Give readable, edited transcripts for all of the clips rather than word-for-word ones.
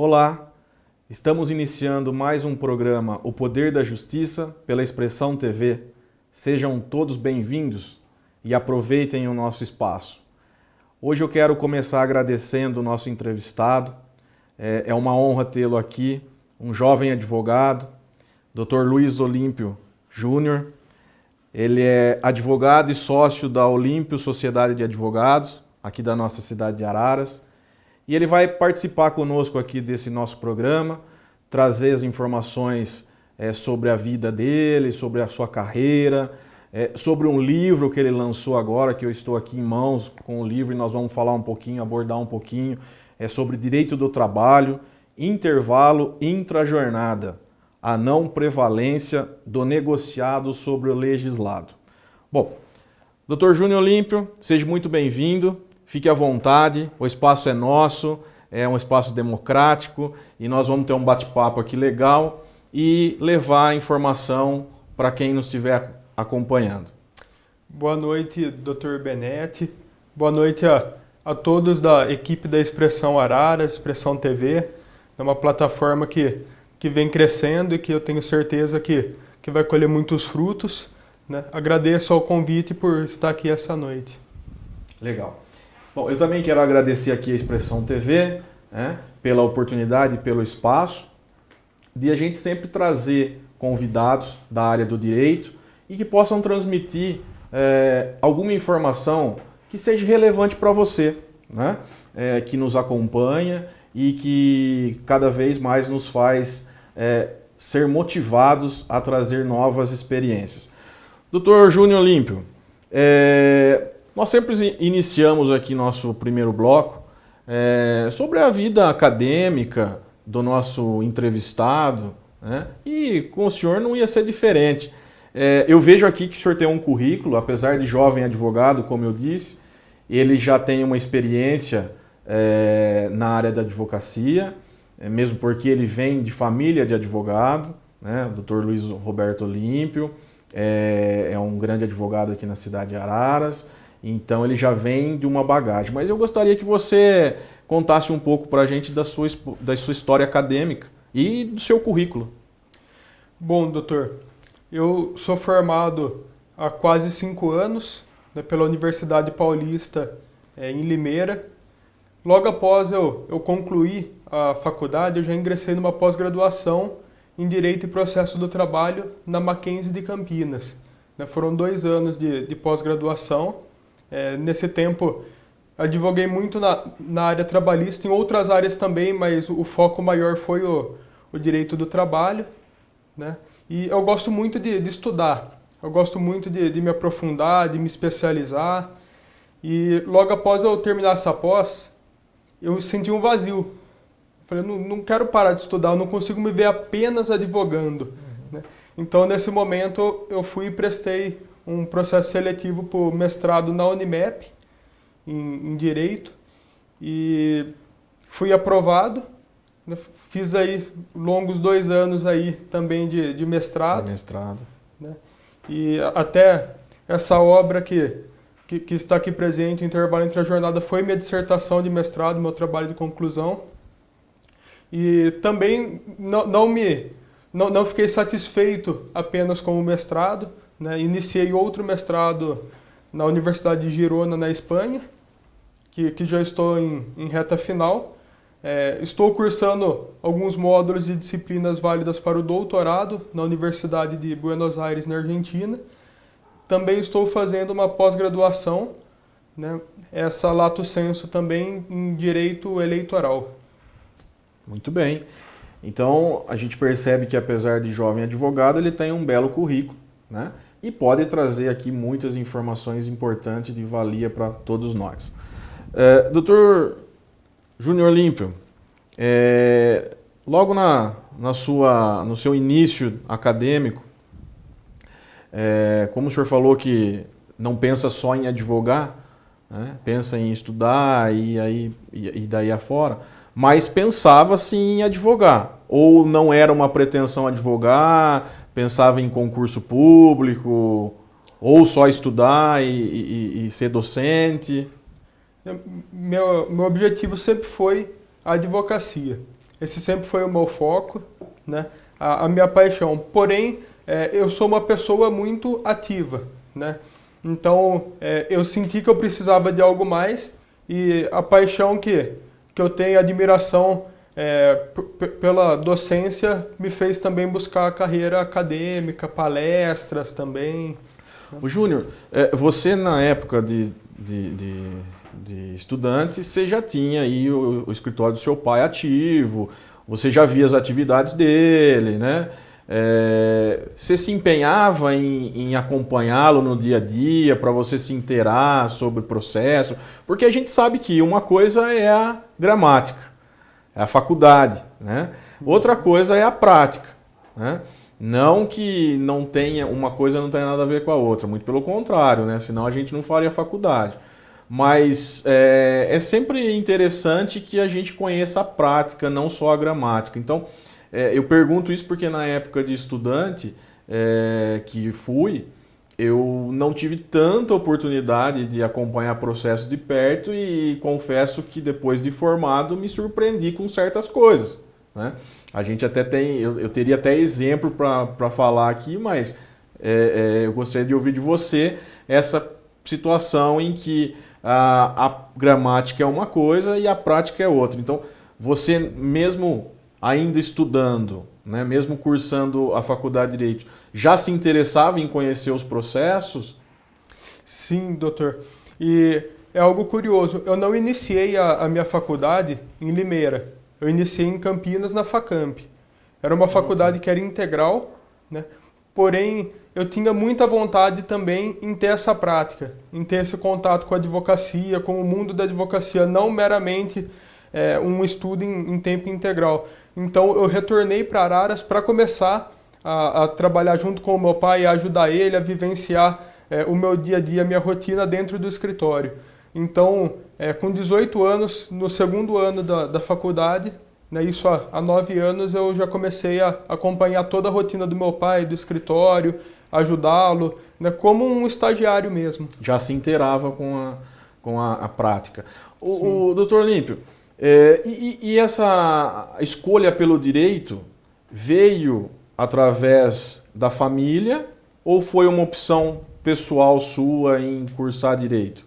Olá, estamos iniciando mais um programa O Poder da Justiça pela Expressão TV. Sejam todos bem-vindos e aproveitem o nosso espaço. Hoje eu quero começar agradecendo o nosso entrevistado. É uma honra tê-lo aqui, um jovem advogado, Dr. Luiz Olímpio Júnior. Ele é advogado e sócio da Olímpio Sociedade de Advogados, aqui da nossa cidade de Araras. E ele vai participar conosco aqui desse nosso programa, trazer as informações sobre a vida dele, sobre a sua carreira, sobre um livro que ele lançou agora, que eu estou aqui em mãos com o livro e nós vamos falar um pouquinho, abordar um pouquinho, sobre direito do trabalho, intervalo intrajornada, a não prevalência do negociado sobre o legislado. Bom, Dr. Júnior Olímpio, seja muito bem-vindo. Fique à vontade, o espaço é nosso, é um espaço democrático e nós vamos ter um bate-papo aqui legal e levar a informação para quem nos estiver acompanhando. Boa noite, Dr. Benetti. Boa noite a todos da equipe da Expressão Araras, Expressão TV. É uma plataforma que vem crescendo e que eu tenho certeza que vai colher muitos frutos, né? Agradeço ao convite por estar aqui essa noite. Legal. Bom, eu também quero agradecer aqui a Expressão TV, né, pela oportunidade e pelo espaço de a gente sempre trazer convidados da área do direito e que possam transmitir alguma informação que seja relevante para você, né, que nos acompanha e que cada vez mais nos faz ser motivados a trazer novas experiências. Dr. Júnior Olímpio, nós sempre iniciamos aqui nosso primeiro bloco sobre a vida acadêmica do nosso entrevistado, né? E com o senhor não ia ser diferente. Eu vejo aqui que o senhor tem um currículo, apesar de jovem advogado, como eu disse, ele já tem uma experiência na área da advocacia, mesmo porque ele vem de família de advogado, né? O Dr. Luiz Roberto Olímpio é um grande advogado aqui na cidade de Araras. Então ele já vem de uma bagagem. Mas eu gostaria que você contasse um pouco para a gente da sua história acadêmica e do seu currículo. Bom, doutor, eu sou formado há quase 5 anos, né, pela Universidade Paulista em Limeira. Logo após eu concluir a faculdade, eu já ingressei numa pós-graduação em Direito e Processo do Trabalho na Mackenzie de Campinas. Foram 2 anos de pós-graduação. Nesse tempo, advoguei muito na área trabalhista, em outras áreas também, mas o foco maior foi o direito do trabalho, né? E eu gosto muito de estudar, eu gosto muito de me aprofundar, de me especializar. E logo após eu terminar essa pós, eu senti um vazio. Falei, não quero parar de estudar, eu não consigo me ver apenas advogando, né? Então, nesse momento, eu fui e prestei um processo seletivo para o mestrado na Unimep, em Direito, e fui aprovado, né? Fiz aí longos 2 anos aí também de mestrado. Né? E até essa obra que está aqui presente, o Intervalo entre a Jornada, foi minha dissertação de mestrado, meu trabalho de conclusão. E também não fiquei satisfeito apenas com o mestrado, né? Iniciei outro mestrado na Universidade de Girona, na Espanha, que já estou em reta final. Estou cursando alguns módulos de disciplinas válidas para o doutorado na Universidade de Buenos Aires, na Argentina. Também estou fazendo uma pós-graduação, né? Essa lato sensu também em Direito Eleitoral. Muito bem. Então, a gente percebe que apesar de jovem advogado, ele tem um belo currículo, né? E pode trazer aqui muitas informações importantes de valia para todos nós. Dr. Júnior Olímpio, logo no seu início acadêmico, como o senhor falou que não pensa só em advogar, né? Pensa em estudar e daí afora, mas pensava-se em advogar, ou não era uma pretensão advogar, pensava em concurso público, ou só estudar e ser docente? Meu objetivo sempre foi a advocacia. Esse sempre foi o meu foco, né? A minha paixão. Porém, eu sou uma pessoa muito ativa, né? Então, eu senti que eu precisava de algo mais e a paixão que eu tenho, a admiração pela docência, me fez também buscar a carreira acadêmica, palestras também. O Júnior, você na época de estudante, você já tinha aí o escritório do seu pai ativo, você já via as atividades dele, né? Você se empenhava em acompanhá-lo no dia a dia, para você se inteirar sobre o processo? Porque a gente sabe que uma coisa é a gramática, é a faculdade, né? Outra coisa é a prática, né? Não que não tenha, uma coisa não tenha nada a ver com a outra, muito pelo contrário, né? Senão a gente não faria faculdade. Mas é sempre interessante que a gente conheça a prática, não só a gramática. Então, eu pergunto isso porque na época de estudante que fui, eu não tive tanta oportunidade de acompanhar processos de perto e confesso que depois de formado me surpreendi com certas coisas, né? A gente até tem, eu teria até exemplo para falar aqui, mas eu gostaria de ouvir de você essa situação em que a gramática é uma coisa e a prática é outra. Então, você mesmo ainda estudando, né, mesmo cursando a faculdade de Direito, já se interessava em conhecer os processos? Sim, doutor. E é algo curioso. Eu não iniciei a minha faculdade em Limeira. Eu iniciei em Campinas, na Facamp. Era uma faculdade que era integral, né? Porém, eu tinha muita vontade também em ter essa prática, em ter esse contato com a advocacia, com o mundo da advocacia, não meramente um estudo em tempo integral. Então, eu retornei para Araras para começar a trabalhar junto com o meu pai, a ajudar ele a vivenciar o meu dia a dia, a minha rotina dentro do escritório. Então, com 18 anos, no segundo ano da faculdade, né, isso há 9 anos, eu já comecei a acompanhar toda a rotina do meu pai, do escritório, ajudá-lo, né, como um estagiário mesmo. Já se inteirava com a prática. O doutor Olímpio, e essa escolha pelo direito veio através da família ou foi uma opção pessoal sua em cursar direito?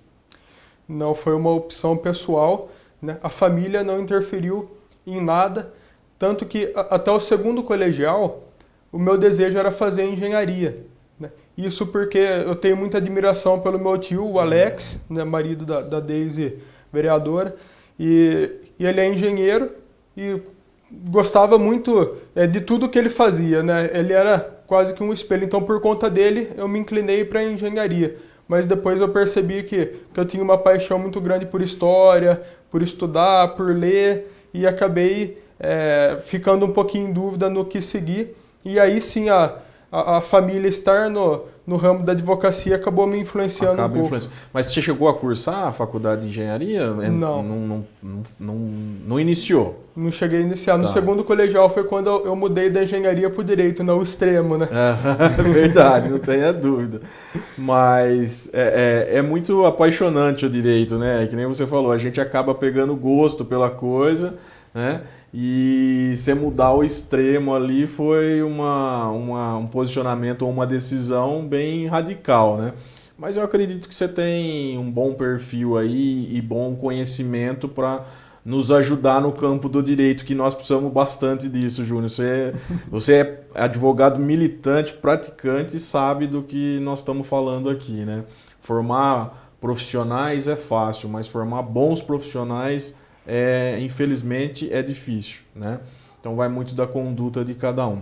Não, foi uma opção pessoal, né? A família não interferiu em nada, tanto que até o segundo colegial, o meu desejo era fazer engenharia, né? Isso porque eu tenho muita admiração pelo meu tio, o Alex, né, marido da Deise, vereadora, e ele é engenheiro e gostava muito de tudo que ele fazia, né? Ele era quase que um espelho, então por conta dele eu me inclinei para a engenharia. Mas depois eu percebi que eu tinha uma paixão muito grande por história, por estudar, por ler, e acabei ficando um pouquinho em dúvida no que seguir. E aí sim a família estar no ramo da advocacia acabou me influenciando um pouco. Mas você chegou a cursar a faculdade de engenharia? Não. Não iniciou? Não cheguei a iniciar. No segundo colegial foi quando eu mudei da engenharia para o direito, não o extremo, né? Verdade, não tenha dúvida. Mas é muito apaixonante o direito, né? Que nem você falou, a gente acaba pegando gosto pela coisa, né? E você mudar o extremo ali foi um posicionamento ou uma decisão bem radical, né? Mas eu acredito que você tem um bom perfil aí e bom conhecimento para nos ajudar no campo do direito, que nós precisamos bastante disso, Júnior. Você é advogado militante, praticante e sabe do que nós estamos falando aqui, né? Formar profissionais é fácil, mas formar bons profissionais infelizmente é difícil, né? Então vai muito da conduta de cada um.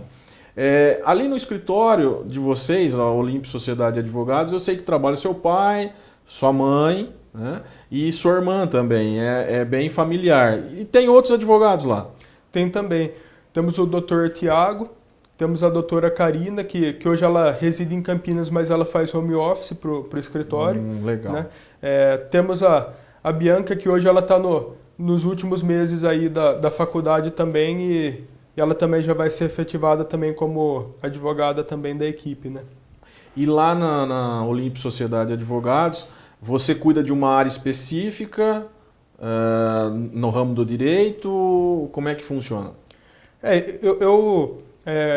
Ali no escritório de vocês, a Olímpio Sociedade de Advogados, eu sei que trabalha seu pai, sua mãe, né? E sua irmã também, é bem familiar. E tem outros advogados lá? Tem também. Temos o doutor Tiago, temos a doutora Karina, que hoje ela reside em Campinas, mas ela faz home office para o escritório. Legal. Né? Temos a Bianca, que hoje ela está nos últimos meses aí da faculdade também e ela também já vai ser efetivada também como advogada também da equipe, né? E lá na Olímpio Sociedade de Advogados, você cuida de uma área específica no ramo do direito? Como é que funciona?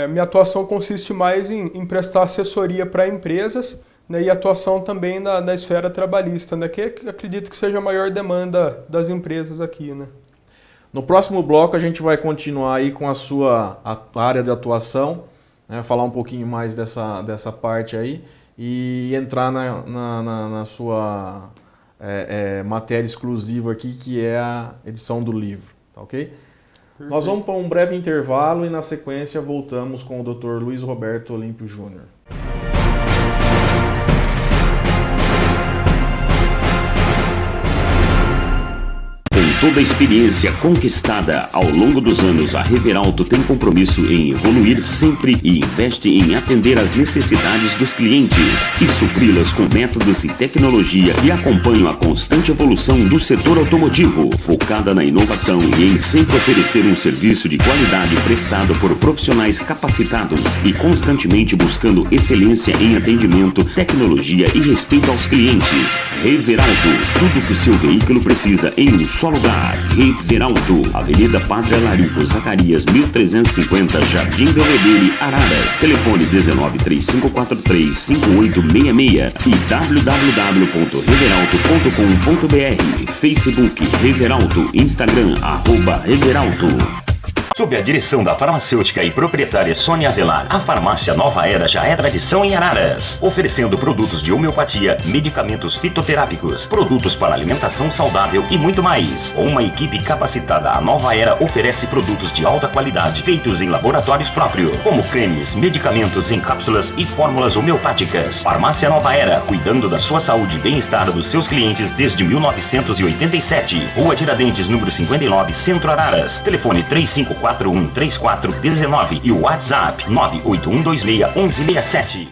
Minha atuação consiste mais em prestar assessoria para empresas, né, e atuação também na esfera trabalhista, né, que acredito que seja a maior demanda das empresas aqui, né? No próximo bloco a gente vai continuar aí com a sua área de atuação, né, falar um pouquinho mais dessa parte aí e entrar na sua matéria exclusiva aqui, que é a edição do livro, tá ok? Perfeito. Nós vamos para um breve intervalo e na sequência voltamos com o Dr. Luiz Roberto Olímpio Júnior. Com toda a experiência conquistada ao longo dos anos, a Reveralto tem compromisso em evoluir sempre e investe em atender às necessidades dos clientes e supri-las com métodos e tecnologia que acompanham a constante evolução do setor automotivo, focada na inovação e em sempre oferecer um serviço de qualidade prestado por profissionais capacitados e constantemente buscando excelência em atendimento, tecnologia e respeito aos clientes. Reveralto, tudo que o seu veículo precisa em um só lugar. Reveralto, Avenida Padre Alarico Zacarias, 1350, Jardim Belvedere, Araras. Telefone 1935435866 e www.reveralto.com.br. Facebook Reveralto, Instagram @Reveralto. Sob a direção da farmacêutica e proprietária Sônia Avelar, a farmácia Nova Era já é tradição em Araras, oferecendo produtos de homeopatia, medicamentos fitoterápicos, produtos para alimentação saudável e muito mais. Com uma equipe capacitada, a Nova Era oferece produtos de alta qualidade, feitos em laboratórios próprios, como cremes, medicamentos em cápsulas e fórmulas homeopáticas. Farmácia Nova Era, cuidando da sua saúde e bem-estar dos seus clientes desde 1987. Rua Tiradentes, número 59, Centro Araras. Telefone 35413419 e o WhatsApp 981261167.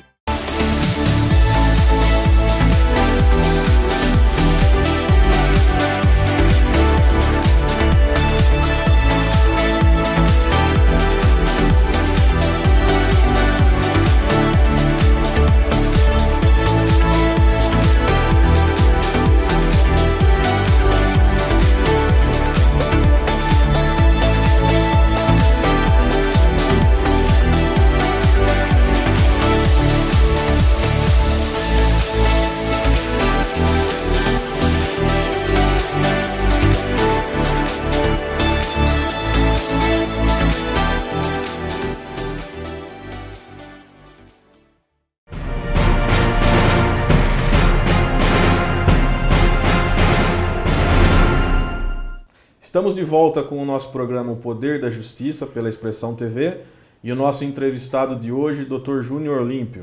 Estamos de volta com o nosso programa O Poder da Justiça pela Expressão TV e o nosso entrevistado de hoje, Dr. Júnior Olímpio.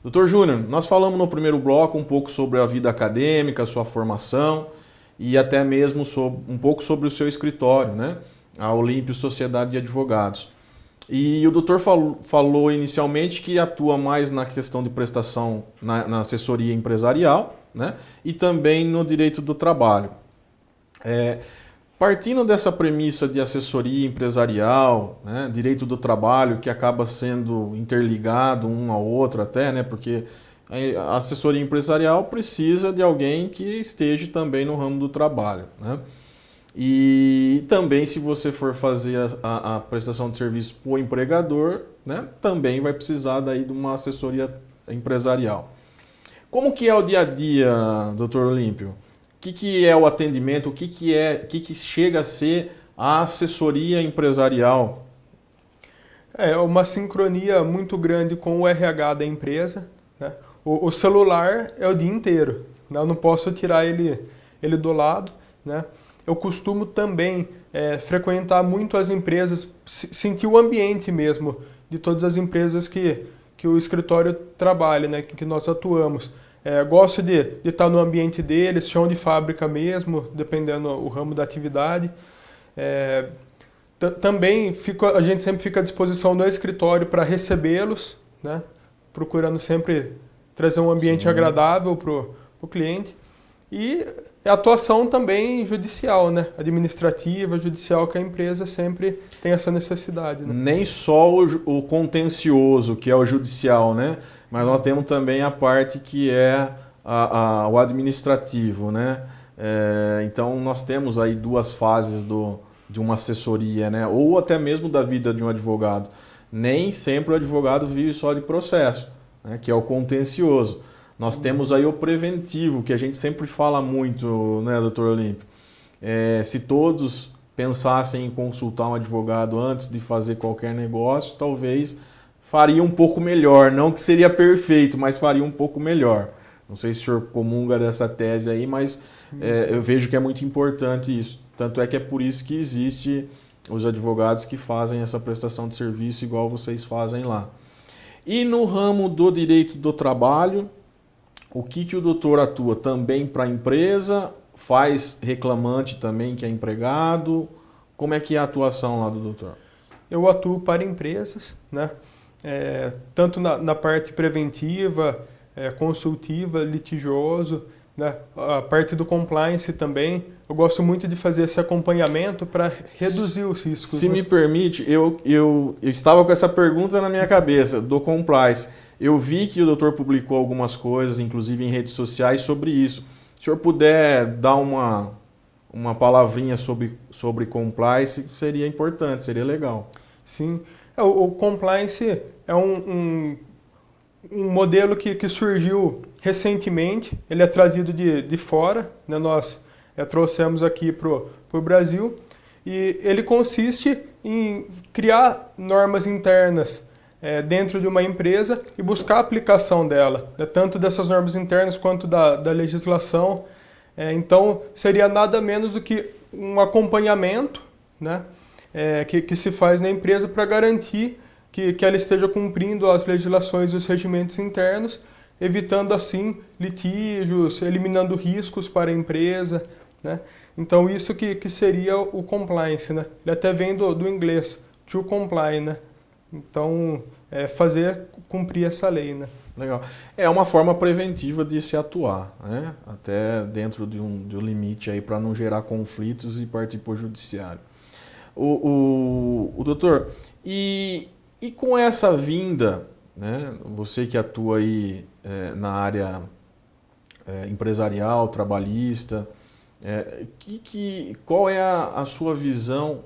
Dr. Júnior, nós falamos no primeiro bloco um pouco sobre a vida acadêmica, sua formação e até mesmo um pouco sobre o seu escritório, né? A Olímpio Sociedade de Advogados. E o doutor falou inicialmente que atua mais na questão de prestação na assessoria empresarial, né? E também no direito do trabalho. Partindo dessa premissa de assessoria empresarial, né, direito do trabalho, que acaba sendo interligado um ao outro até, né, porque a assessoria empresarial precisa de alguém que esteja também no ramo do trabalho, né? E também, se você for fazer a prestação de serviço para o empregador, né, também vai precisar daí de uma assessoria empresarial. Como que é o dia a dia, doutor Olímpio? O que é o atendimento? O que chega a ser a assessoria empresarial? É uma sincronia muito grande com o RH da empresa, né? O celular é o dia inteiro, né? Eu não posso tirar ele do lado, né? Eu costumo também frequentar muito as empresas, sentir o ambiente mesmo de todas as empresas que o escritório trabalha, né? Que nós atuamos. Gosto de estar no ambiente deles, chão de fábrica mesmo, dependendo do ramo da atividade. Também a gente sempre fica à disposição no escritório para recebê-los, né? Procurando sempre trazer um ambiente agradável para o cliente. E a atuação também judicial, né? Administrativa, judicial, que a empresa sempre tem essa necessidade, né? Nem só o contencioso, que é o judicial, né? Mas nós temos também a parte que é o administrativo, né? Então, nós temos aí duas fases de uma assessoria, né? Ou até mesmo da vida de um advogado. Nem sempre o advogado vive só de processo, né? Que é o contencioso. Nós temos aí o preventivo, que a gente sempre fala muito, né, doutor Olímpio? Se todos pensassem em consultar um advogado antes de fazer qualquer negócio, talvez faria um pouco melhor. Não que seria perfeito, mas faria um pouco melhor. Não sei se o senhor comunga dessa tese aí, mas eu vejo que é muito importante isso. Tanto é que é por isso que existe os advogados que fazem essa prestação de serviço igual vocês fazem lá. E no ramo do direito do trabalho, o que o doutor atua? Também para a empresa? Faz reclamante também que é empregado? Como é que é a atuação lá do doutor? Eu atuo para empresas, né? Tanto na parte preventiva, consultiva, litigioso, né? A parte do compliance também. Eu gosto muito de fazer esse acompanhamento para reduzir os riscos. Se me permite, eu estava com essa pergunta na minha cabeça, do compliance. Eu vi que o doutor publicou algumas coisas, inclusive em redes sociais, sobre isso. Se o senhor puder dar uma palavrinha sobre compliance, seria importante, seria legal. Sim. O compliance é um modelo que surgiu recentemente, ele é trazido de fora, né? Nós trouxemos aqui para o Brasil, e ele consiste em criar normas internas dentro de uma empresa e buscar a aplicação dela, né? Tanto dessas normas internas quanto da legislação. Então, seria nada menos do que um acompanhamento, né? Que se faz na empresa para garantir que ela esteja cumprindo as legislações e os regimentos internos, evitando assim litígios, eliminando riscos para a empresa, né? Então isso que seria o compliance, né? Ele até vem do inglês, to comply, né? Então fazer cumprir essa lei, né? Legal. É uma forma preventiva de se atuar, né? Até dentro de um limite aí para não gerar conflitos e partir para o judiciário. O doutor, e com essa vinda, né? Você que atua aí na área empresarial, trabalhista, qual é a sua visão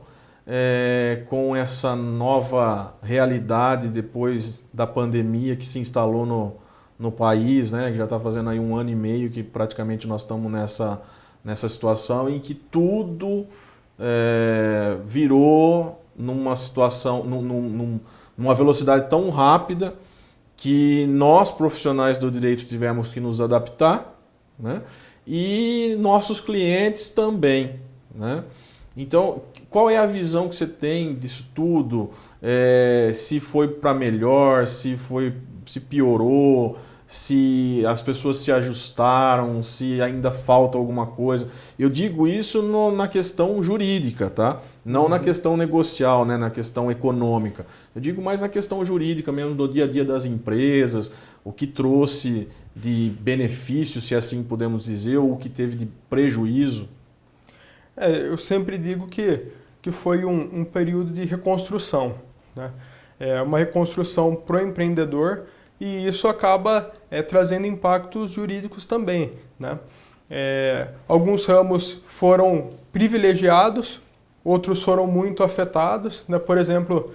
com essa nova realidade depois da pandemia que se instalou no país, né? Que já está fazendo aí 1 ano e meio que praticamente nós estamos nessa situação em que tudo virou numa situação, numa velocidade tão rápida que nós, profissionais do direito, tivemos que nos adaptar, né? E nossos clientes também, né? Então, qual é a visão que você tem disso tudo? Se foi para melhor, se piorou, se as pessoas se ajustaram, se ainda falta alguma coisa. Eu digo isso na questão jurídica, tá? Não na questão negocial, né? Na questão econômica. Eu digo mais na questão jurídica mesmo, do dia a dia das empresas, o que trouxe de benefício, se assim podemos dizer, ou o que teve de prejuízo. Eu sempre digo que foi um período de reconstrução, né? Uma reconstrução para o empreendedor, e isso acaba trazendo impactos jurídicos também, né? Alguns ramos foram privilegiados, outros foram muito afetados, né? Por exemplo,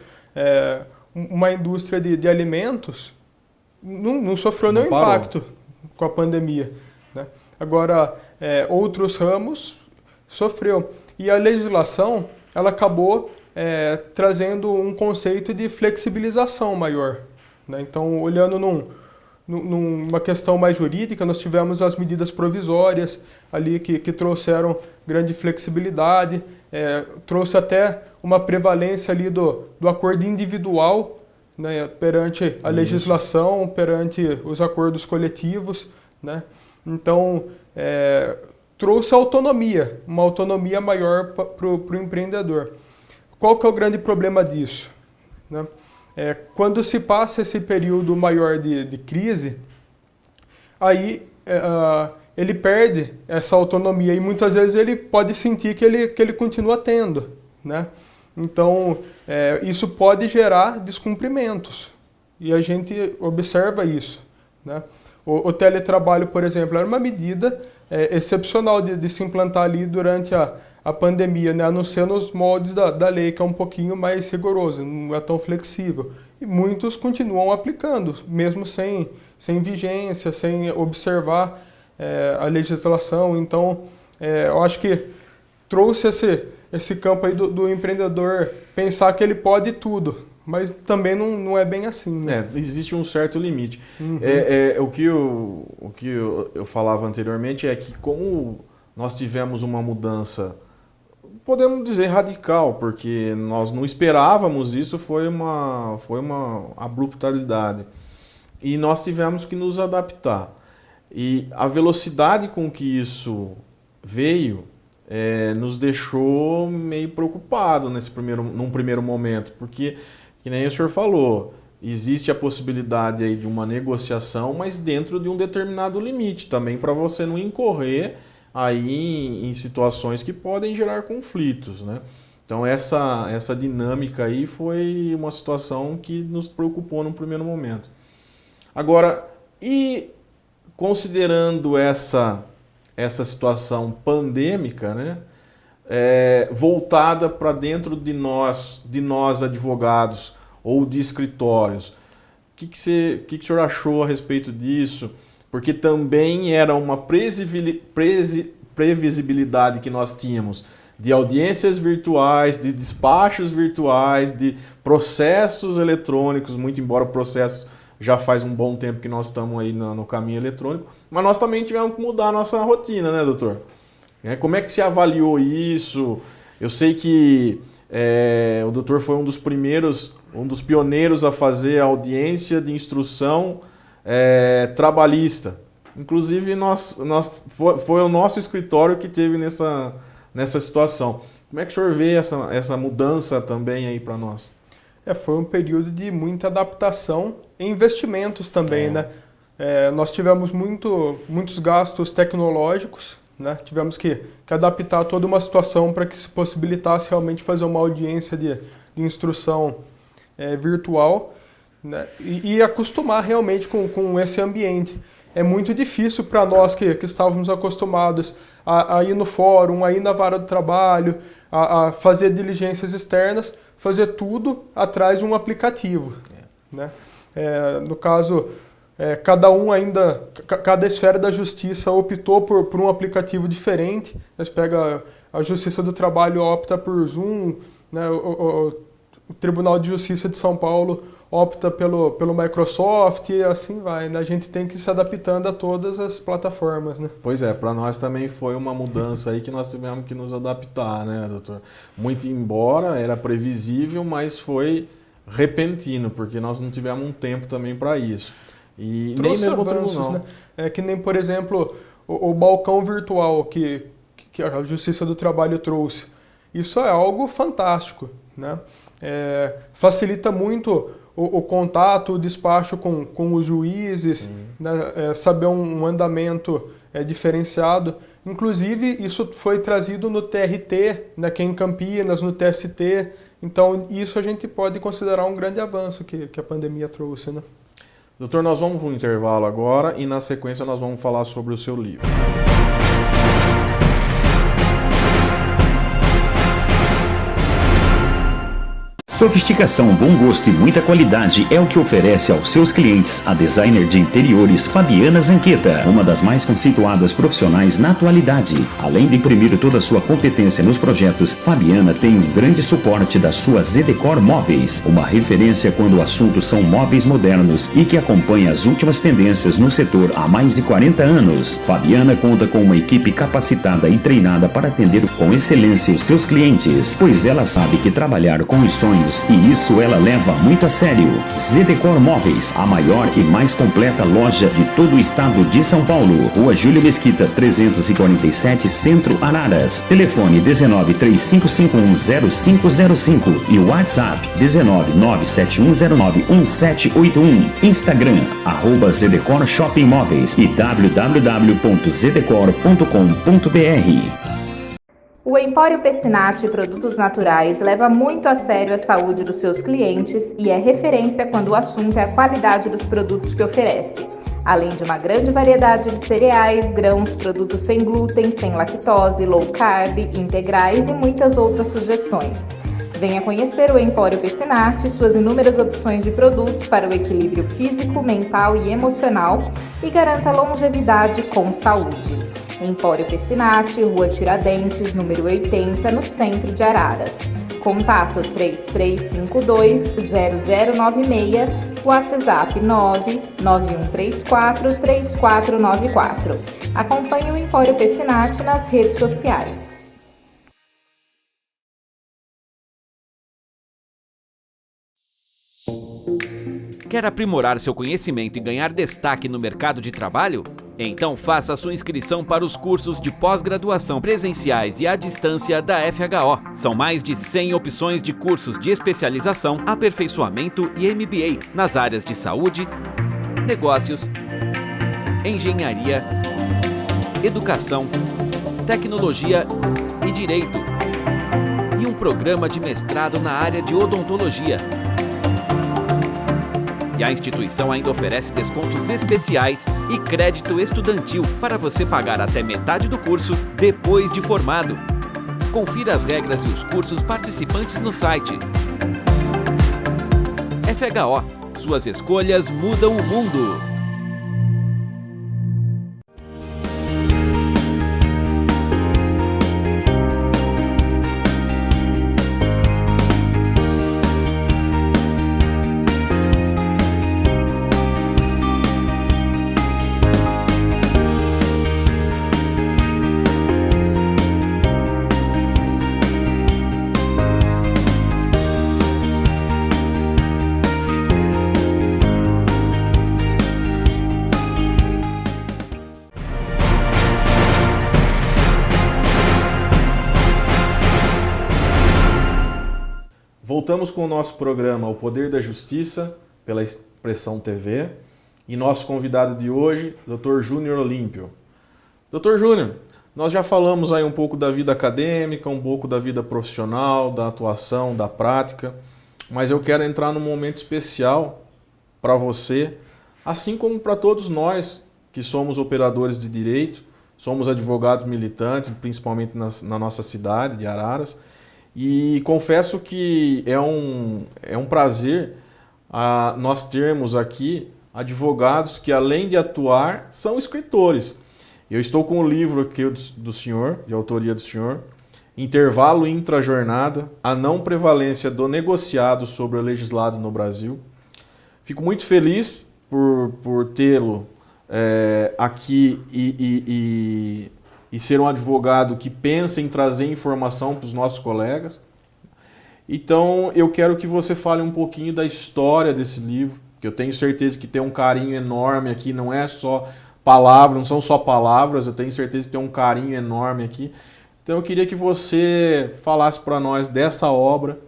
uma indústria de alimentos não sofreu nenhum impacto com a pandemia, né? Agora, outros ramos sofreu. E a legislação, ela acabou trazendo um conceito de flexibilização maior, né? Então, olhando numa questão mais jurídica, nós tivemos as medidas provisórias ali que trouxeram grande flexibilidade, trouxe até uma prevalência ali do acordo individual, né, perante a legislação, perante os acordos coletivos, né? Então, trouxe autonomia, uma autonomia maior para o empreendedor. Qual que é o grande problema disso, né? Quando se passa esse período maior de crise, aí ele perde essa autonomia e muitas vezes ele pode sentir que ele continua tendo, né? Então, isso pode gerar descumprimentos e a gente observa isso, né? O teletrabalho, por exemplo, era uma medida excepcional de se implantar ali durante a pandemia, né? A não ser nos moldes da lei, que é um pouquinho mais rigoroso, não é tão flexível. E muitos continuam aplicando, mesmo sem vigência, sem observar a legislação. Então, eu acho que trouxe esse campo aí do empreendedor pensar que ele pode tudo, mas também não é bem assim, né? Existe um certo limite. Uhum. O que eu falava anteriormente é que como nós tivemos uma mudança, podemos dizer radical, porque nós não esperávamos isso, foi uma abruptabilidade. E nós tivemos que nos adaptar. E a velocidade com que isso veio nos deixou meio preocupados num primeiro momento, porque, que nem o senhor falou, existe a possibilidade aí de uma negociação, mas dentro de um determinado limite também, para você não incorrer aí em situações que podem gerar conflitos, né? Então essa dinâmica aí foi uma situação que nos preocupou num primeiro momento. Agora, e considerando essa situação pandêmica, né, voltada para dentro de nós advogados ou de escritórios, o que o senhor achou a respeito disso? Porque também era uma previsibilidade que nós tínhamos de audiências virtuais, de despachos virtuais, de processos eletrônicos, muito embora o processo já faz um bom tempo que nós estamos aí no caminho eletrônico, mas nós também tivemos que mudar a nossa rotina, né, doutor? Como é que se avaliou isso? Eu sei que o doutor foi um dos pioneiros a fazer a audiência de instrução trabalhista. Inclusive, foi o nosso escritório que teve nessa situação. Como é que o senhor vê essa mudança também aí para nós? Foi um período de muita adaptação e investimentos também, né? Nós tivemos muitos gastos tecnológicos, né? Tivemos que adaptar toda uma situação para que se possibilitasse realmente fazer uma audiência de instrução virtual, né? E acostumar realmente com esse ambiente. É muito difícil para nós que estávamos acostumados a ir no fórum, a ir na vara do trabalho, a fazer diligências externas, fazer tudo atrás de um aplicativo, né? No caso, cada esfera da justiça optou por um aplicativo diferente. Nós pega a Justiça do Trabalho opta por Zoom, né? O Tribunal de Justiça de São Paulo opta pelo Microsoft e assim vai, né? A gente tem que ir se adaptando a todas as plataformas, né? Pois para nós também foi uma mudança aí que nós tivemos que nos adaptar, né, doutor? Muito embora era previsível, mas foi repentino, porque nós não tivemos um tempo também para isso. E trouxe nem mesmo avanços, né? Que nem, por exemplo, o balcão virtual que a Justiça do Trabalho trouxe. Isso é algo fantástico, né? Facilita muito o contato, o despacho com os juízes, né? Saber um andamento diferenciado. Inclusive, isso foi trazido no TRT, né? Aqui em Campinas, no TST. Então, isso a gente pode considerar um grande avanço que a pandemia trouxe, né? Doutor, nós vamos para um intervalo agora e na sequência nós vamos falar sobre o seu livro. Sofisticação, bom gosto e muita qualidade é o que oferece aos seus clientes a designer de interiores Fabiana Zanqueta, uma das mais conceituadas profissionais na atualidade. Além de imprimir toda a sua competência nos projetos, Fabiana tem um grande suporte da sua Zedecor Móveis, uma referência quando o assunto são móveis modernos e que acompanha as últimas tendências no setor há mais de 40 anos. Fabiana conta com uma equipe capacitada e treinada para atender com excelência os seus clientes, pois ela sabe que trabalhar com os sonhos e isso ela leva muito a sério. Zedecor Móveis, a maior e mais completa loja de todo o estado de São Paulo. Rua Júlio Mesquita, 347, Centro, Araras. Telefone 1935510505 e WhatsApp 19971091781. Instagram, @Zedecor Shopping Móveis e www.zedecor.com.br. O Empório Pessinati Produtos Naturais leva muito a sério a saúde dos seus clientes e é referência quando o assunto é a qualidade dos produtos que oferece. além de uma grande variedade de cereais, grãos, produtos sem glúten, sem lactose, low carb, integrais e muitas outras sugestões. Venha conhecer o Empório Pessinati e suas inúmeras opções de produtos para o equilíbrio físico, mental e emocional e garanta longevidade com saúde. Empório Pessinati, Rua Tiradentes, número 80, no centro de Araras. Contato 3352-0096, WhatsApp 99134-3494. Acompanhe o Empório Pessinati nas redes sociais. Quer aprimorar seu conhecimento e ganhar destaque no mercado de trabalho? Então faça a sua inscrição para os cursos de pós-graduação presenciais e à distância da FHO. São mais de 100 opções de cursos de especialização, aperfeiçoamento e MBA nas áreas de saúde, negócios, engenharia, educação, tecnologia e direito. E um programa de mestrado na área de odontologia. E a instituição ainda oferece descontos especiais e crédito estudantil para você pagar até metade do curso depois de formado. Confira as regras e os cursos participantes no site. FHO, suas escolhas mudam o mundo. Voltamos com o nosso programa O Poder da Justiça, pela Expressão TV, e nosso convidado de hoje, Dr. Júnior Olímpio. Dr. Júnior, nós já falamos aí um pouco da vida acadêmica, um pouco da vida profissional, da atuação, da prática, mas eu quero entrar num momento especial para você, assim como para todos nós que somos operadores de direito, somos advogados militantes, principalmente na nossa cidade de Araras. E confesso que é um prazer nós termos aqui advogados que, além de atuar, são escritores. Eu estou com o livro aqui do senhor, de autoria do senhor, Intervalo Intrajornada, a não prevalência do negociado sobre o legislado no Brasil. Fico muito feliz por tê-lo aqui e ser um advogado que pensa em trazer informação para os nossos colegas. Então, eu quero que você fale um pouquinho da história desse livro, que eu tenho certeza que tem um carinho enorme aqui, não é só palavras, não são só palavras, eu tenho certeza que tem um carinho enorme aqui. Então, eu queria que você falasse para nós dessa obra,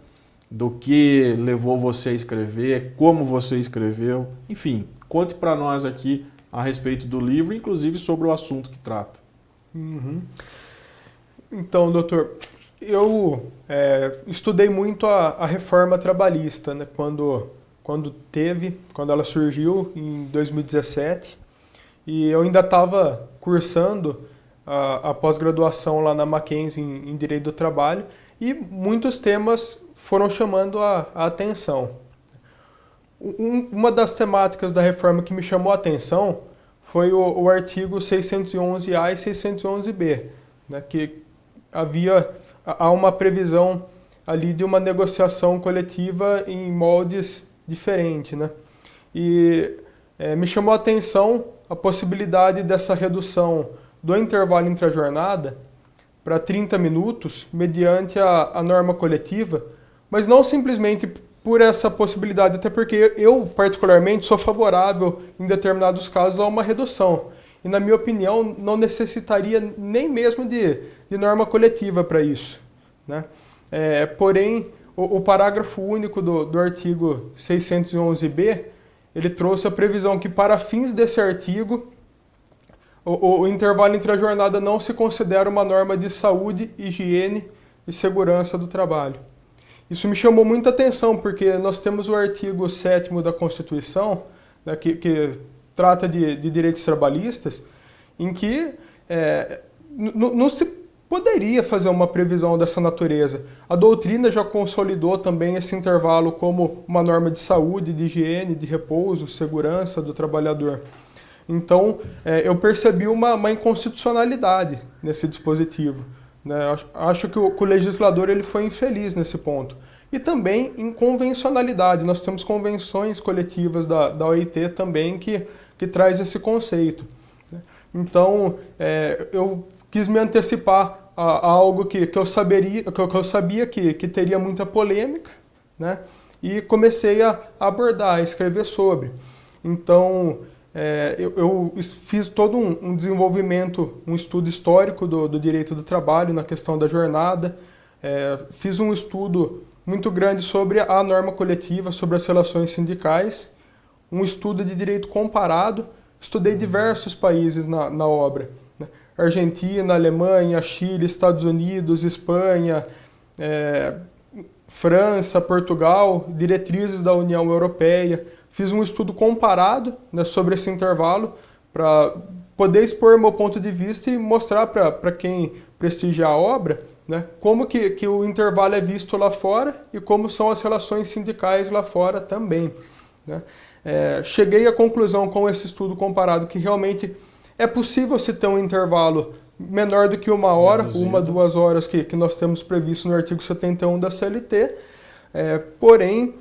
do que levou você a escrever, como você escreveu, enfim, conte para nós aqui a respeito do livro, inclusive sobre o assunto que trata. Uhum. Então, doutor, eu estudei muito a reforma trabalhista, né, quando ela surgiu em 2017, e eu ainda estava cursando a pós-graduação lá na Mackenzie em Direito do Trabalho, e muitos temas foram chamando a atenção. Uma das temáticas da reforma que me chamou a atenção foi o artigo 611A e 611B, né, que há uma previsão ali de uma negociação coletiva em moldes diferentes, né? E me chamou a atenção a possibilidade dessa redução do intervalo intrajornada para 30 minutos mediante a norma coletiva, mas não simplesmente por essa possibilidade, até porque eu, particularmente, sou favorável, em determinados casos, a uma redução. E, na minha opinião, não necessitaria nem mesmo de norma coletiva para isso, né? Porém, o parágrafo único do artigo 611B, ele trouxe a previsão que, para fins desse artigo, o intervalo entre a jornada não se considera uma norma de saúde, higiene e segurança do trabalho. Isso me chamou muita atenção, porque nós temos o artigo 7º da Constituição, né, que trata de direitos trabalhistas, em que não se poderia fazer uma previsão dessa natureza. A doutrina já consolidou também esse intervalo como uma norma de saúde, de higiene, de repouso, segurança do trabalhador. Então, eu percebi uma inconstitucionalidade nesse dispositivo, né? Acho que o legislador ele foi infeliz nesse ponto. E também inconvencionalidade. Nós temos convenções coletivas da OIT também que traz esse conceito, né? Então, eu quis me antecipar a algo que eu sabia que teria muita polêmica, né? E comecei a abordar, a escrever sobre. Então, eu fiz todo um desenvolvimento, um estudo histórico do direito do trabalho na questão da jornada. Fiz um estudo muito grande sobre a norma coletiva, sobre as relações sindicais, um estudo de direito comparado. Estudei diversos países na obra, né? Argentina, Alemanha, Chile, Estados Unidos, Espanha, França, Portugal, diretrizes da União Europeia. Fiz um estudo comparado, né, sobre esse intervalo para poder expor meu ponto de vista e mostrar para quem prestigia a obra, né, como que o intervalo é visto lá fora e como são as relações sindicais lá fora também, né. Cheguei à conclusão com esse estudo comparado que realmente é possível se ter um intervalo menor do que 1 hora, reduzido. 1, 2 horas que nós temos previsto no artigo 71 da CLT, porém,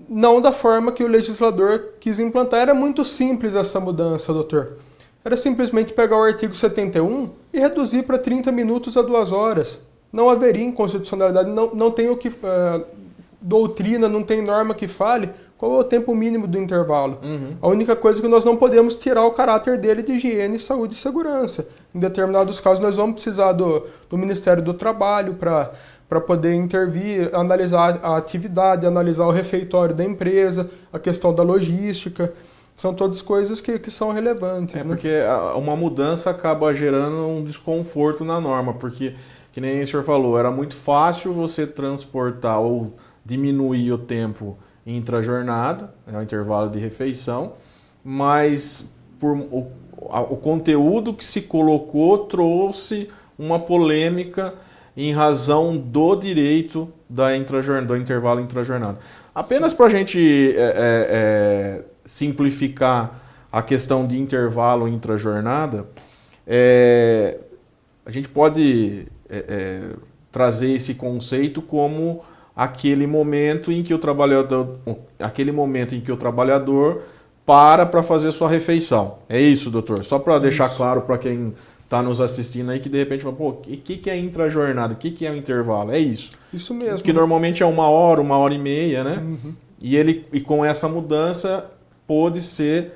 não da forma que o legislador quis implantar. Era muito simples essa mudança, doutor. Era simplesmente pegar o artigo 71 e reduzir para 30 minutos a 2 horas. Não haveria inconstitucionalidade, não tem o que... doutrina, não tem norma que fale qual é o tempo mínimo do intervalo. A única coisa é que nós não podemos tirar o caráter dele de higiene, saúde e segurança. Em determinados casos nós vamos precisar do Ministério do Trabalho para poder intervir, analisar a atividade, analisar o refeitório da empresa, a questão da logística. São todas coisas que são relevantes, né? Porque uma mudança acaba gerando um desconforto na norma, porque, que nem o senhor falou, era muito fácil você transportar ou diminuir o tempo intra-jornada, o intervalo de refeição, mas o conteúdo que se colocou trouxe uma polêmica em razão do direito do intervalo intra-jornada. Apenas para a gente simplificar a questão de intervalo intra-jornada, a gente pode trazer esse conceito como aquele momento em que o trabalhador para fazer sua refeição. É isso, doutor? Só para deixar claro para quem está nos assistindo aí que de repente fala, pô, o que é intra-jornada? O que é o intervalo? É isso. Isso mesmo. Que normalmente é 1 hora, 1h30, né? Uhum. E com essa mudança pode ser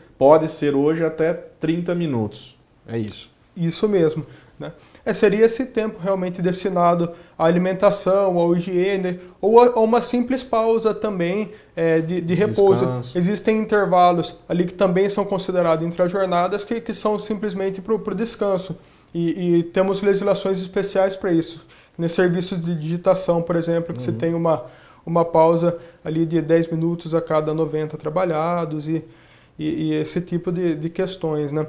hoje até 30 minutos. É isso. Isso mesmo, né? Seria esse tempo realmente destinado à alimentação, à higiene, ou a uma simples pausa também de repouso. Descanso. Existem intervalos ali que também são considerados intra-jornadas que são simplesmente para o descanso. E temos legislações especiais para isso. Nos serviços de digitação, por exemplo, que você tem uma pausa ali de 10 minutos a cada 90 trabalhados e esse tipo de questões, né?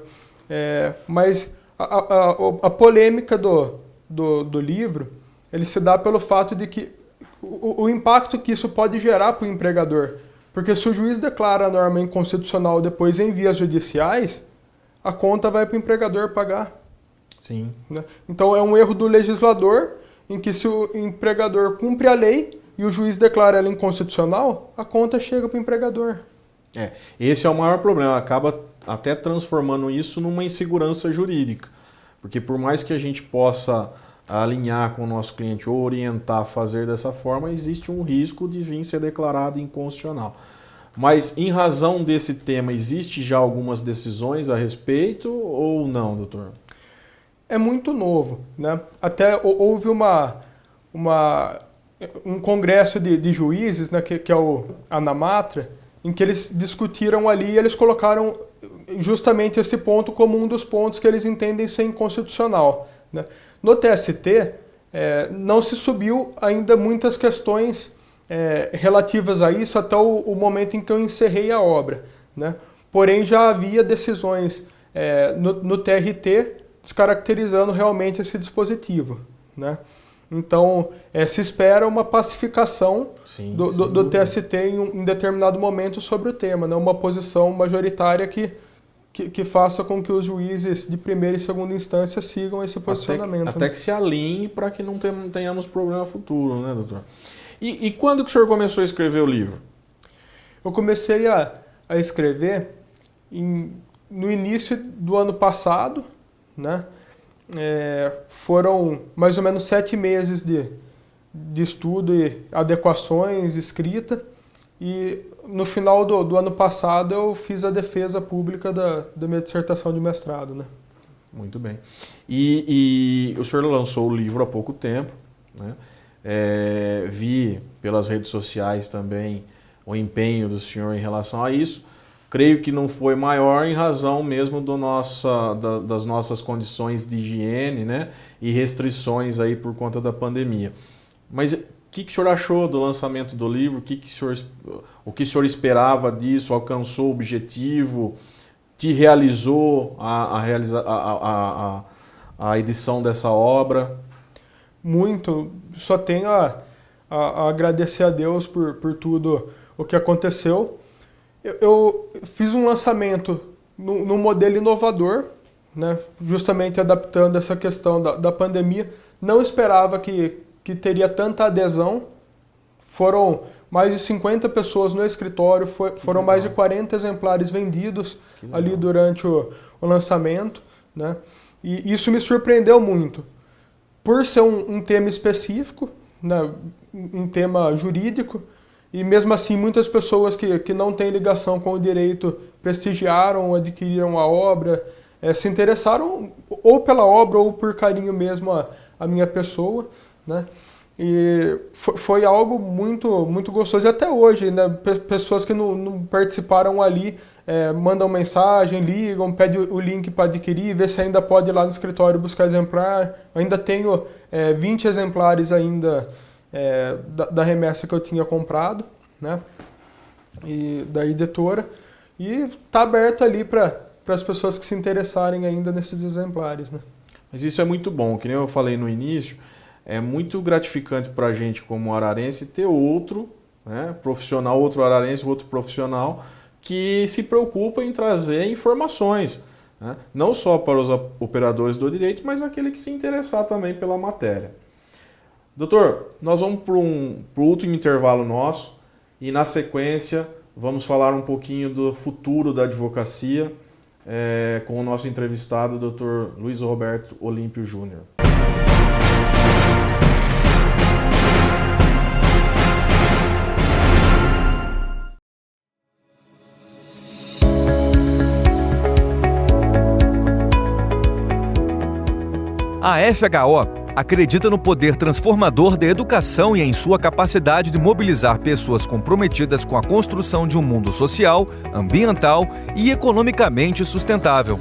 Mas a polêmica do livro, ele se dá pelo fato de que o impacto que isso pode gerar para o empregador. Porque se o juiz declara a norma inconstitucional depois em vias judiciais, a conta vai para o empregador pagar. Sim. Né? Então é um erro do legislador, em que se o empregador cumpre a lei e o juiz declara ela inconstitucional, a conta chega para o empregador. Esse é o maior problema, acaba até transformando isso numa insegurança jurídica. Porque por mais que a gente possa alinhar com o nosso cliente ou orientar a fazer dessa forma, existe um risco de vir ser declarado inconstitucional. Mas em razão desse tema, existe já algumas decisões a respeito ou não, doutor? É muito novo, né? Até houve um congresso de juízes, né, que é o ANAMATRA, em que eles discutiram ali e eles colocaram justamente esse ponto como um dos pontos que eles entendem ser inconstitucional, né? No TST, não se subiu ainda muitas questões relativas a isso até o momento em que eu encerrei a obra, né? porém já havia decisões no TRT descaracterizando realmente esse dispositivo, né? Então, se espera uma pacificação do TST em determinado momento sobre o tema, né? Uma posição majoritária que faça com que os juízes de primeira e segunda instância sigam esse posicionamento. Até que se alinhe para que não tenhamos problema futuro, né, doutor? E quando que o senhor começou a escrever o livro? Eu comecei a escrever no início do ano passado, né? Foram mais ou menos 7 meses de estudo e adequações, escrita, e no final do ano passado eu fiz a defesa pública da minha dissertação de mestrado, né? Muito bem. E o senhor lançou o livro há pouco tempo, né? Vi pelas redes sociais também o empenho do senhor em relação a isso. Creio que não foi maior em razão mesmo das nossas condições de higiene, né? E restrições aí por conta da pandemia. Mas o que o senhor achou do lançamento do livro? O que o senhor esperava disso? Alcançou o objetivo? Te realizou a edição dessa obra? Muito. Só tenho a agradecer a Deus por tudo o que aconteceu. Eu fiz um lançamento num modelo inovador, né, justamente adaptando essa questão da pandemia. Não esperava que teria tanta adesão. Foram mais de 50 pessoas no escritório, foram mais de 40 exemplares vendidos ali durante o lançamento, né? E isso me surpreendeu muito. Por ser um tema específico, né, um tema jurídico, e mesmo assim muitas pessoas que não têm ligação com o direito prestigiaram, adquiriram a obra, se interessaram ou pela obra ou por carinho mesmo a minha pessoa, né? E foi algo muito, muito gostoso. E até hoje, né, pessoas que não participaram ali mandam mensagem, ligam, pedem o link para adquirir, ver se ainda pode ir lá no escritório buscar exemplar. Ainda tenho 20 exemplares ainda da remessa que eu tinha comprado, né, e da editora. E está aberto ali para as pessoas que se interessarem ainda nesses exemplares, né. Mas isso é muito bom, que nem eu falei no início. É muito gratificante para a gente como ararense ter outro, né, profissional, outro ararense, outro profissional que se preocupa em trazer informações, né, não só para os operadores do direito, mas aquele que se interessar também pela matéria. Doutor, nós vamos para o último intervalo nosso e na sequência vamos falar um pouquinho do futuro da advocacia com o nosso entrevistado, Dr. Luiz Roberto Olímpio Júnior. A FHO acredita no poder transformador da educação e em sua capacidade de mobilizar pessoas comprometidas com a construção de um mundo social, ambiental e economicamente sustentável.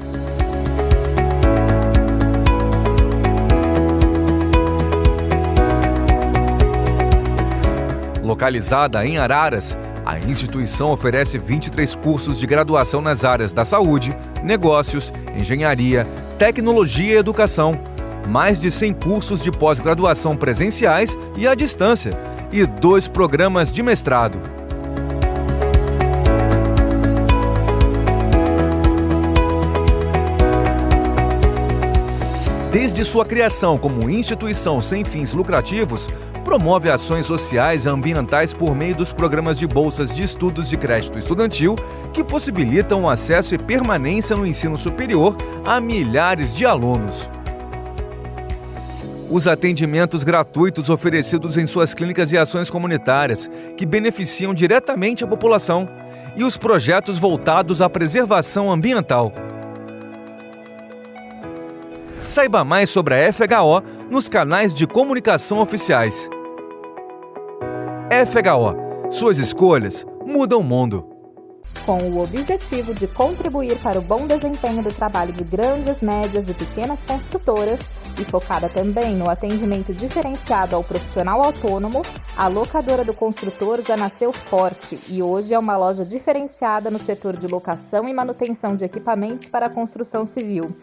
Localizada em Araras, a instituição oferece 23 cursos de graduação nas áreas da saúde, negócios, engenharia, tecnologia e educação, mais de 100 cursos de pós-graduação presenciais e à distância, e 2 programas de mestrado. Desde sua criação como instituição sem fins lucrativos, promove ações sociais e ambientais por meio dos programas de bolsas de estudos de crédito estudantil que possibilitam o acesso e permanência no ensino superior a milhares de alunos. Os atendimentos gratuitos oferecidos em suas clínicas e ações comunitárias, que beneficiam diretamente a população, e os projetos voltados à preservação ambiental. Saiba mais sobre a FHO nos canais de comunicação oficiais. FHO, suas escolhas mudam o mundo. com o objetivo de contribuir para o bom desempenho do trabalho de grandes, médias e pequenas construtoras e focada também no atendimento diferenciado ao profissional autônomo, a locadora do construtor já nasceu forte e hoje é uma loja diferenciada no setor de locação e manutenção de equipamentos para a construção civil.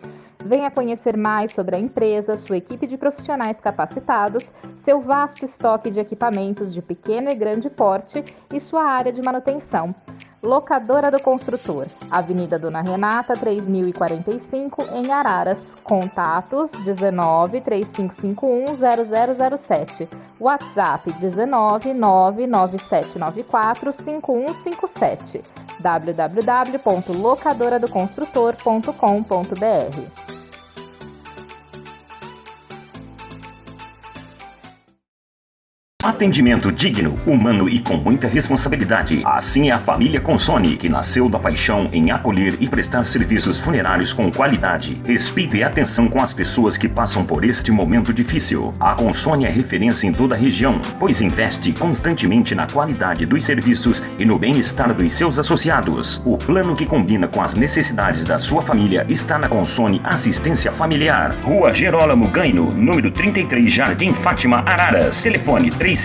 Venha conhecer mais sobre a empresa, sua equipe de profissionais capacitados, seu vasto estoque de equipamentos de pequeno e grande porte e sua área de manutenção. Locadora do Construtor, Avenida Dona Renata, 3045, em Araras. Contatos 19 3551 0007. WhatsApp 19 99794 5157. www.locadoradoconstrutor.com.br. Atendimento digno, humano e com muita responsabilidade. Assim é a família Consone, que nasceu da paixão em acolher e prestar serviços funerários com qualidade, respeito e atenção com as pessoas que passam por este momento difícil. A Consone é referência em toda a região, pois investe constantemente na qualidade dos serviços e no bem-estar dos seus associados. O plano que combina com as necessidades da sua família está na Consone Assistência Familiar. Rua Gerolamo Gaino, número 33, Jardim Fátima, Araras. Telefone 3547-6100.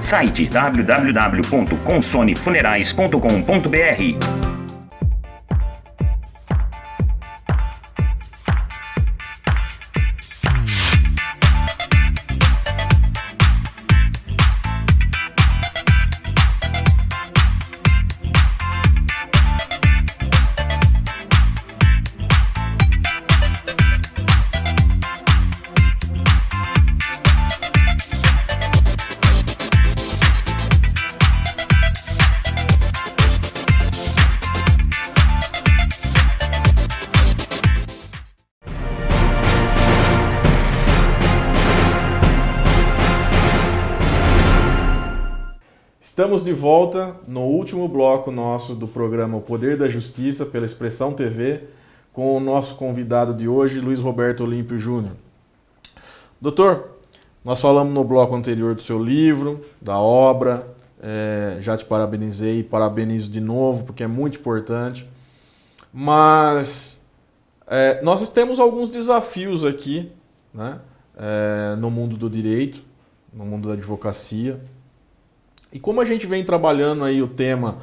Site www.consonefunerais.com.br. Estamos de volta no último bloco nosso do programa O Poder da Justiça pela Expressão TV, com o nosso convidado de hoje, Luiz Roberto Olímpio Júnior. Doutor, nós falamos no bloco anterior do seu livro, da obra, já te parabenizei e parabenizo de novo, porque é muito importante, mas nós temos alguns desafios aqui, né, no mundo do direito, no mundo da advocacia. E como a gente vem trabalhando aí o tema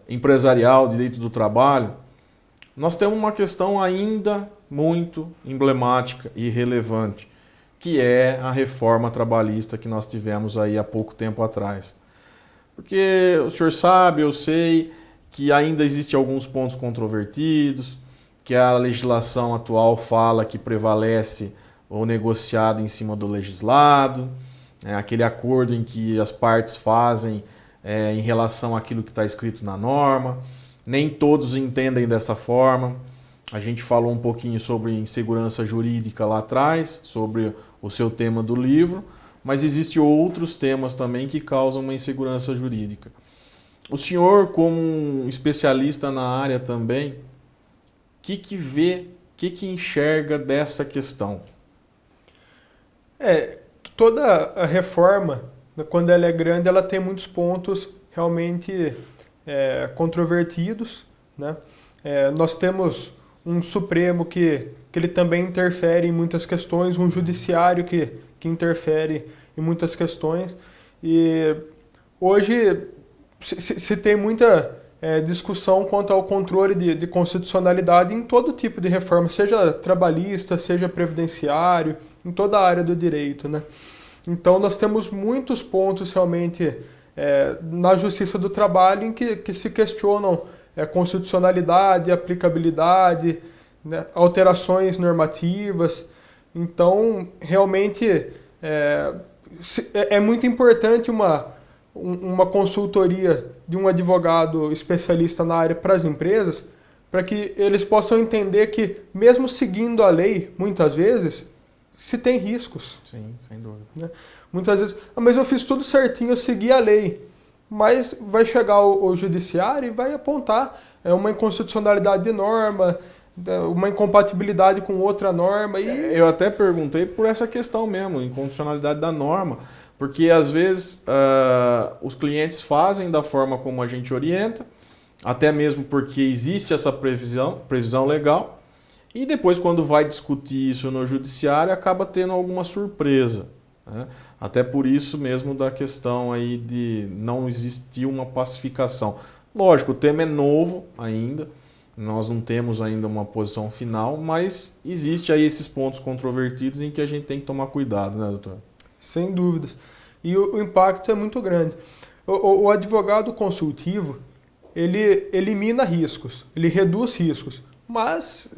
empresarial, direito do trabalho, nós temos uma questão ainda muito emblemática e relevante, que é a reforma trabalhista que nós tivemos aí há pouco tempo atrás. Porque o senhor sabe, eu sei, que ainda existem alguns pontos controvertidos, que a legislação atual fala que prevalece o negociado em cima do legislado, aquele acordo em que as partes fazem em relação àquilo que está escrito na norma. Nem todos entendem dessa forma. A gente falou um pouquinho sobre insegurança jurídica lá atrás, sobre o seu tema do livro, mas existem outros temas também que causam uma insegurança jurídica. O senhor, como um especialista na área também, o que vê, o que enxerga dessa questão? Toda a reforma, quando ela é grande, ela tem muitos pontos realmente controvertidos, né? Nós temos um Supremo que ele também interfere em muitas questões, um Judiciário que interfere em muitas questões. E hoje se tem muita discussão quanto ao controle de constitucionalidade em todo tipo de reforma, seja trabalhista, seja previdenciário, em toda a área do direito, né? Então nós temos muitos pontos realmente na Justiça do Trabalho em que se questionam constitucionalidade, aplicabilidade, né, alterações normativas. Então realmente é muito importante uma consultoria de um advogado especialista na área para as empresas, para que eles possam entender que mesmo seguindo a lei, muitas vezes, se tem riscos. Sim, sem dúvida. Né? Muitas vezes, mas eu fiz tudo certinho, eu segui a lei. Mas vai chegar o judiciário e vai apontar uma inconstitucionalidade de norma, uma incompatibilidade com outra norma. E eu até perguntei por essa questão mesmo, inconstitucionalidade da norma, Porque às vezes os clientes fazem da forma como a gente orienta, até mesmo porque existe essa previsão legal, e depois quando vai discutir isso no judiciário acaba tendo alguma surpresa, né? Até por isso mesmo da questão aí de não existir uma pacificação. Lógico, o tema é novo ainda, nós não temos ainda uma posição final, mas existe aí esses pontos controvertidos em que a gente tem que tomar cuidado, né, doutor? Sem dúvidas. E o impacto é muito grande. O advogado consultivo, ele elimina riscos, ele reduz riscos, mas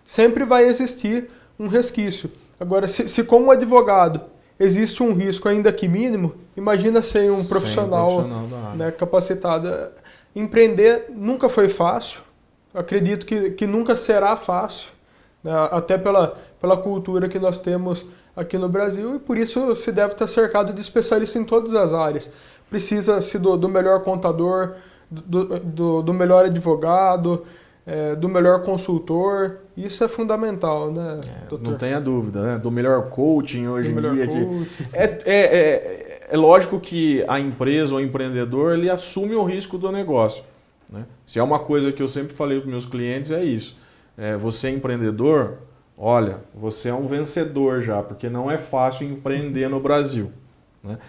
sempre vai existir um resquício. Agora, se como advogado existe um risco ainda que mínimo, imagina sem um profissional né, capacitado. Empreender nunca foi fácil, acredito que nunca será fácil, né, até pela cultura que nós temos aqui no Brasil, e por isso se deve estar cercado de especialistas em todas as áreas. Precisa-se do melhor contador, do melhor advogado, do melhor consultor. Isso é fundamental, né, doutor? Não tenha dúvida, né? Do melhor coaching hoje em dia. É lógico que a empresa ou o empreendedor ele assume o risco do negócio, né? Se é uma coisa que eu sempre falei para os meus clientes, é isso. Você é empreendedor, olha, você é um vencedor já, porque não é fácil empreender no Brasil, né?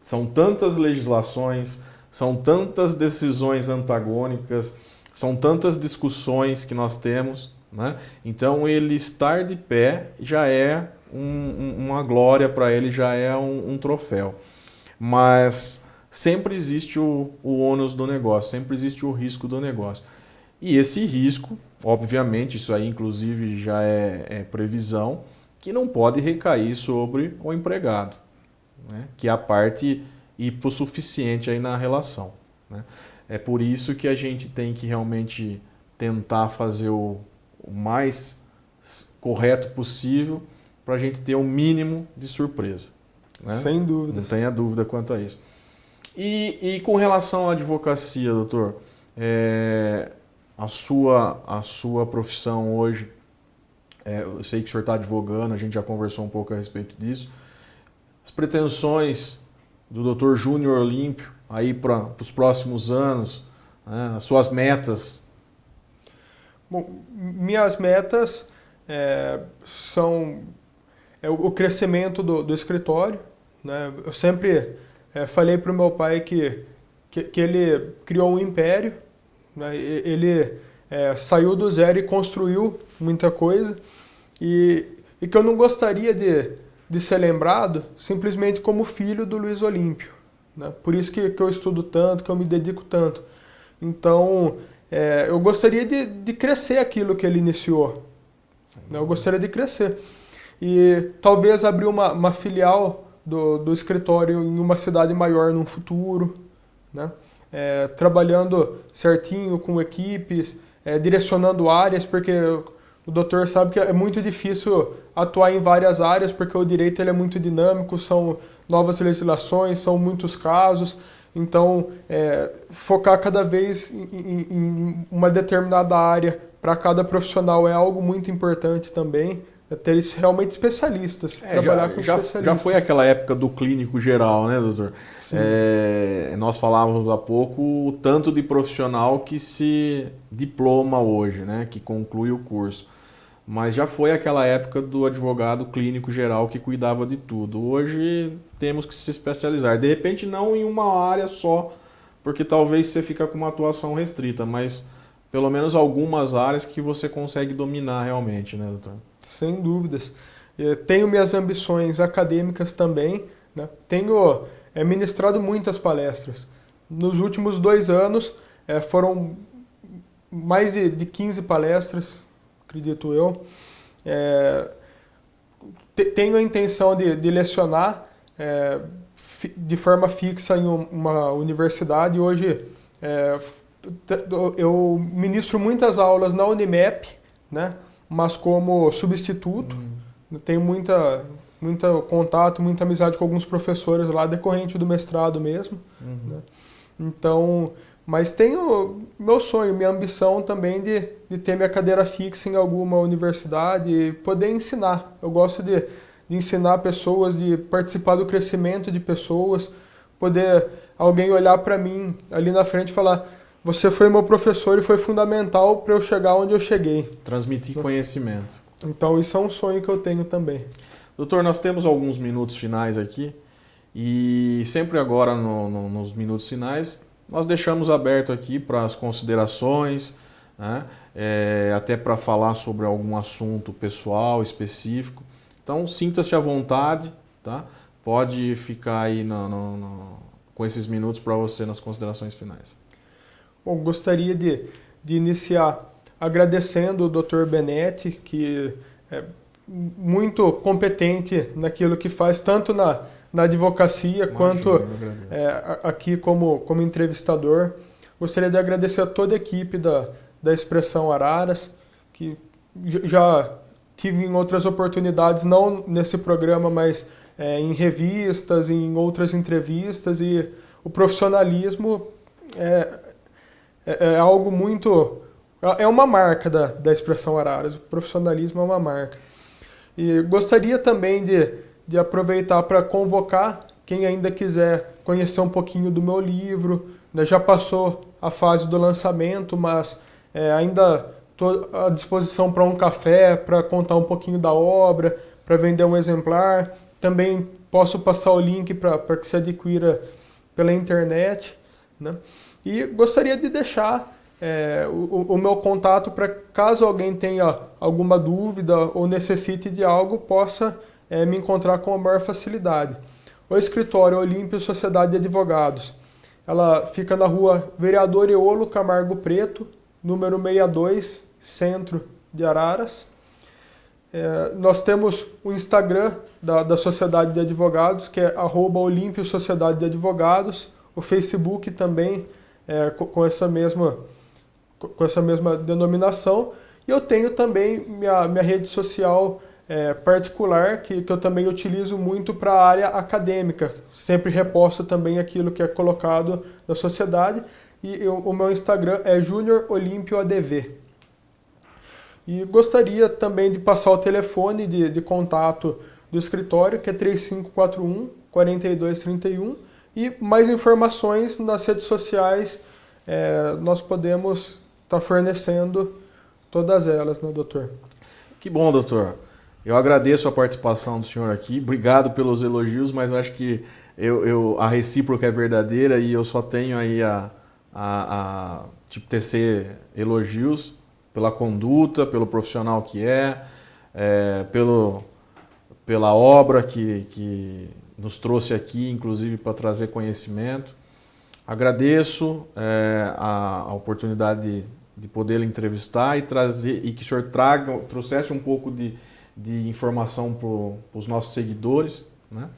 São tantas legislações, são tantas decisões antagônicas, são tantas discussões que nós temos, né? Então ele estar de pé já é uma glória para ele, já é um troféu. Mas sempre existe o ônus do negócio, sempre existe o risco do negócio. E esse risco, obviamente, isso aí inclusive já é previsão, que não pode recair sobre o empregado, né? Que é a parte hipossuficiente aí na relação, né? É por isso que a gente tem que realmente tentar fazer o mais correto possível para a gente ter o mínimo de surpresa, né? Sem dúvida. Não tenha dúvida quanto a isso. E com relação à advocacia, doutor, a sua profissão hoje, eu sei que o senhor está advogando, a gente já conversou um pouco a respeito disso. As pretensões do doutor Júnior Olímpio aí para os próximos anos, né, as suas metas? Bom, minhas metas são o crescimento do escritório, né? Eu sempre falei para o meu pai que ele criou um império, né? Ele saiu do zero e construiu muita coisa, e que eu não gostaria de ser lembrado simplesmente como filho do Luiz Olímpio, né? Por isso que eu estudo tanto, que eu me dedico tanto. Então, eu gostaria de crescer aquilo que ele iniciou, né? Eu gostaria de crescer. E talvez abrir uma filial do escritório em uma cidade maior no futuro, né? Trabalhando certinho com equipes, direcionando áreas, porque o doutor sabe que é muito difícil atuar em várias áreas, porque o direito ele é muito dinâmico, são novas legislações, são muitos casos. Então, focar cada vez em uma determinada área para cada profissional é algo muito importante também. Ter realmente especialistas, trabalhar com especialistas. Já foi aquela época do clínico geral, né, doutor? Nós falávamos há pouco o tanto de profissional que se diploma hoje, né, que conclui o curso. Mas já foi aquela época do advogado clínico geral que cuidava de tudo. Hoje temos que se especializar. De repente não em uma área só, porque talvez você fica com uma atuação restrita, mas pelo menos algumas áreas que você consegue dominar realmente, né, doutor? Sem dúvidas. Tenho minhas ambições acadêmicas também, né? Tenho ministrado muitas palestras. Nos últimos 2 anos foram mais de 15 palestras, acredito eu. Tenho a intenção de lecionar de forma fixa em uma universidade. Hoje eu ministro muitas aulas na Unimep, né? Mas como substituto. Tenho muito contato, muita amizade com alguns professores lá, decorrente do mestrado mesmo. Né? Então, mas tenho meu sonho, minha ambição também de ter minha cadeira fixa em alguma universidade e poder ensinar. Eu gosto de ensinar pessoas, de participar do crescimento de pessoas, poder alguém olhar para mim ali na frente e falar: você foi meu professor e foi fundamental para eu chegar onde eu cheguei. Transmitir conhecimento. Então isso é um sonho que eu tenho também. Doutor, nós temos alguns minutos finais aqui e sempre agora nos minutos finais nós deixamos aberto aqui para as considerações, né? Até para falar sobre algum assunto pessoal, específico. Então sinta-se à vontade, tá? Pode ficar aí com esses minutos para você nas considerações finais. Bom, gostaria de iniciar agradecendo o Dr. Benetti, que é muito competente naquilo que faz, tanto na advocacia quanto aqui como entrevistador. Gostaria de agradecer a toda a equipe da Expressão Araras, que já tive em outras oportunidades, não nesse programa, mas em revistas, em outras entrevistas, e o profissionalismo é algo muito... É uma marca da Expressão Araras, o profissionalismo é uma marca. E gostaria também de aproveitar para convocar quem ainda quiser conhecer um pouquinho do meu livro, né? Já passou a fase do lançamento, mas ainda estou à disposição para um café, para contar um pouquinho da obra, para vender um exemplar. Também posso passar o link para que se adquira pela internet, né? E gostaria de deixar o meu contato para caso alguém tenha alguma dúvida ou necessite de algo, possa me encontrar com a maior facilidade. O escritório Olímpio Sociedade de Advogados, ela fica na rua Vereador Eolo Camargo Preto, número 62, centro de Araras. Nós temos o Instagram da Sociedade de Advogados, que é @Olímpio Sociedade de Advogados, o Facebook também com essa mesma denominação, e eu tenho também minha rede social particular, que eu também utilizo muito para a área acadêmica, sempre reposto também aquilo que é colocado na sociedade, e o meu Instagram é Júnior Olímpio ADV. E gostaria também de passar o telefone de contato do escritório, que é 3541-4231, e mais informações nas redes sociais, nós podemos estar fornecendo todas elas, né, doutor? Que bom, doutor. Eu agradeço a participação do senhor aqui, obrigado pelos elogios, mas acho que a recíproca é verdadeira e eu só tenho aí a tecer elogios pela conduta, pelo profissional que pela obra que nos trouxe aqui, inclusive para trazer conhecimento. Agradeço a oportunidade de poder lhe entrevistar e que o senhor trouxesse um pouco de informação para os nossos seguidores, né?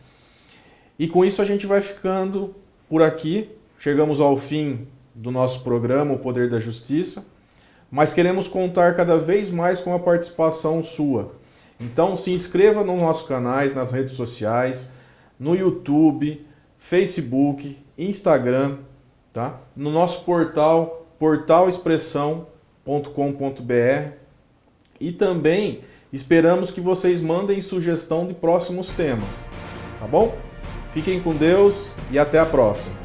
E com isso a gente vai ficando por aqui. Chegamos ao fim do nosso programa, O Poder da Justiça, mas queremos contar cada vez mais com a participação sua. Então se inscreva nos nossos canais, nas redes sociais, no YouTube, Facebook, Instagram, tá? No nosso portal, portalexpressão.com.br, e também esperamos que vocês mandem sugestão de próximos temas, tá bom? Fiquem com Deus e até a próxima.